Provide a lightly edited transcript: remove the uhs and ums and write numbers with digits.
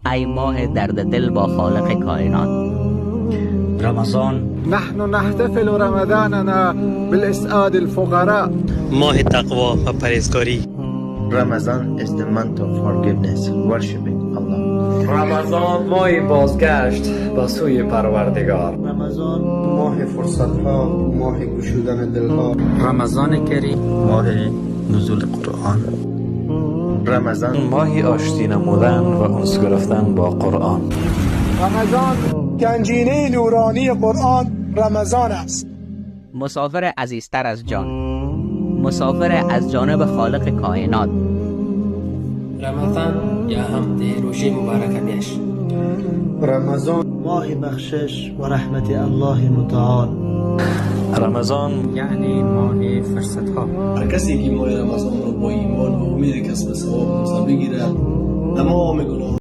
ای ماه درد دل با خالق کائنات. رمضان نحن نحتفل رمضاننا بالاسعاد الفقراء. ماه تقوا و پرهیزگاری. Ramadan is the month of forgiveness, worshiping Allah. رمضان ماه بازگشت به سوی پروردگار. رمضان ماه فرصت‌ها، ماه گشودن دلها. رمضان کریم ماه نزول قرآن. رمضان ماه آشتی نمودن و انس گرفتن با قرآن. رمضان گنجینه نورانی قرآن رمضان است. مسافر عزیزتر از جان، مسافر از جانب خالق کائنات. رمضان یا هم روزه مبارکه میش. رمضان ماه بخشش و رحمت الله متعال. رمضان یعنی ماه فرصت ها. هر کسی که ماه رمضان رو با ایمان و امید کسب ثواب بگیره تمام گناه